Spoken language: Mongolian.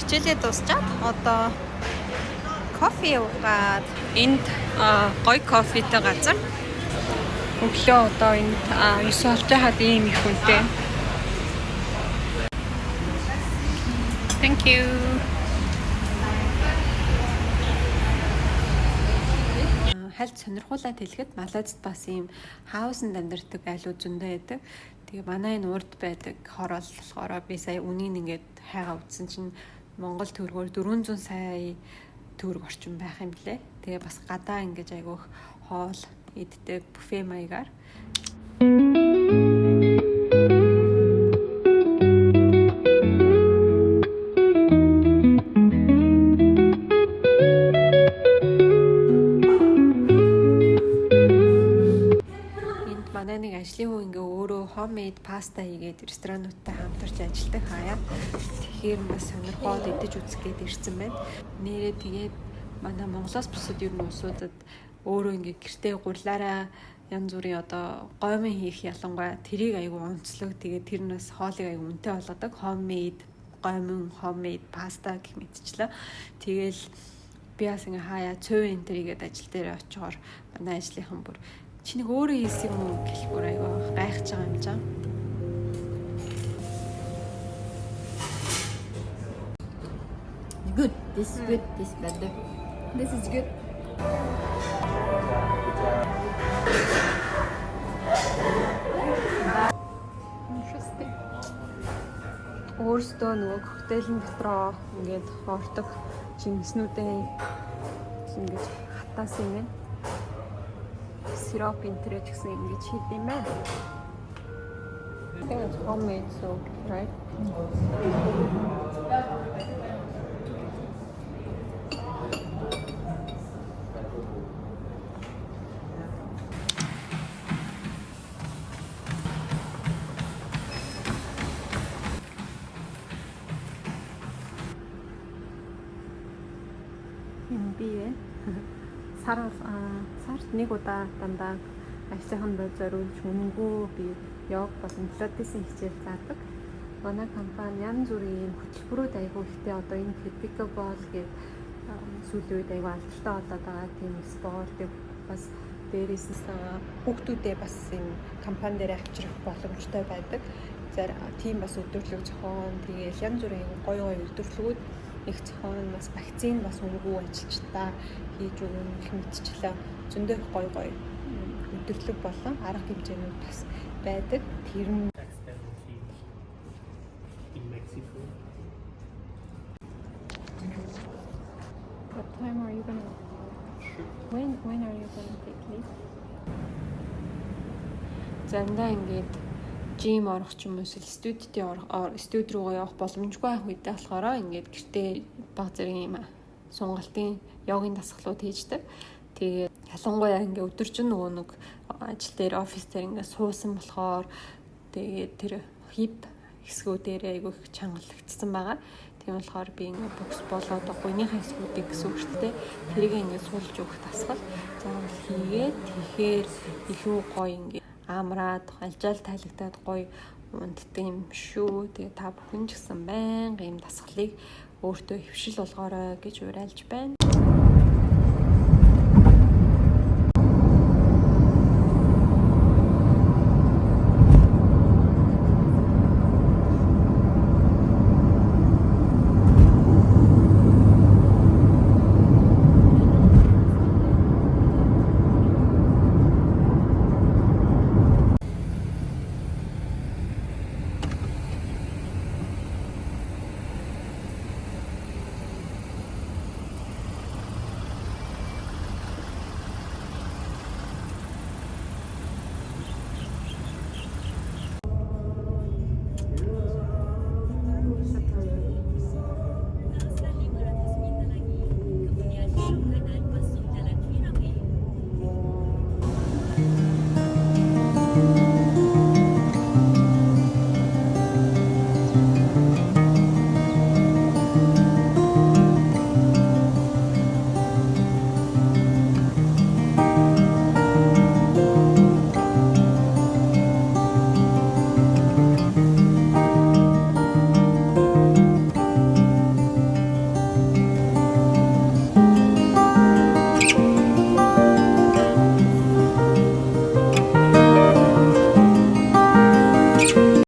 хичээлээ дуусчаад одоо кофе уугаад энд гоё кофетэй газар. Өглөө одоо энд 9 болж хаад ийм их үнэтэй. Thank you. Хальт сонирхуулаад хэлэхэд Малайзад бас ийм хаусанд амьдардаг айлууд зөндөө байдаг. Тэгээ манай энэ урд байдаг хороол болохоор би сая үнийг ингээд хайгаа үзсэн чинь Монгол төгрөгөөр 400 сая төгрөг орчим байх юм блэ. Тэгээ бас гадаа ингэж айгүйх хоол иддэг буфе маягаар. Манай нэг ажлын хүн ингээ өөрөө homemade pasta хийгээд ресторануудтай хамтарч ажилладаг хаяа. Тэгэхээр бас сонирхоод идэж үзэх гээд ирсэн байна. Нэрээ тэгээд манай Монголоос бусад ер нь улсуудад өөрөө ингээ гэртээ гурлаараа янз бүрийн одоо гомын хийх ялангуяа тэрийг айгүй онцлог. Тэгээд тэр нь бас хоолыг айгүй үнэтэй болгодог. Homemade гомын homemade pasta гэх мэтчлээ. Тэгээл би бас ингээ хаяа цөв энэ тэрийгээд ажил дээр очиоор манай ажлынхан бүр чи нэг өөрөө хийсэн юм уу гэх бүр айгаа гайхаж байгаа юм жаа. Good. This is good. This is better. This is good. Interesting. Өөртөө нөгөө коктейлийн дотроо ингээд ордог жимснүүдээ ингэж хатаасан юм байна. Сироп энтрэж гэсэн ингэж хийх юм байна. I think it's homemade, so right? Би сард нэг удаа дандаа ажлынхандаа зориулж үнэнгүү би йог болон пилатесын хичээл заадаг. Манай компани янз бүрийн хөтөлбөрүүд айгүй ихтэй одоо энэ pickleball гэдэг сүүлийн үед айгүй алдартай болоод байгаа тийм спортыг бас дээрээс нь хүүхдүүдээ бас энэ компани дээр авчрах боломжтой байдаг. Тийм бас өдөрлөг зохион тэгээд янз бүрийн гоё өдөрлөгүүд их зохион бас вакцин бас үнэгүй ажилчдаа хийж өгнө гэх мэтчлээ зөндөө гоё өдөрлөг болон арга хэмжээнүүд бас байдаг. Тэр нь What time are you gonna? When are you gonna take leave? Зандаа ингээд жим орох ч юм уу студ руугаа явах боломжгүй байх үедээ болохоор ингээд гэртээ баг зэрэг юм сунгалтын йогийн дасгалууд хийждэг. Тэгээд ялангуяа ингээд өдөржин нөгөө нэг ажил дээр офис дээр ингээд суусан болохоор тэгээд тэр хип хэсгүүдээр айгүй их чангалагдсан байгаа. Тийм болохоор би ингээд бокс болоод гуйныхаа хэсгүүдийг гэсэн үгтэй тэрийг ингээд суулж өгөх дасгал заавал хийгээд тэгэхээр илүү гоё ингээд амраад алжаал тайлагдаад гоё унтдаг юм шүү. Тэгээ та бүхэн ч гэсэн байнга ийм дасгалыг өөртөө хөвшил болгоорой гэж уриалж байна.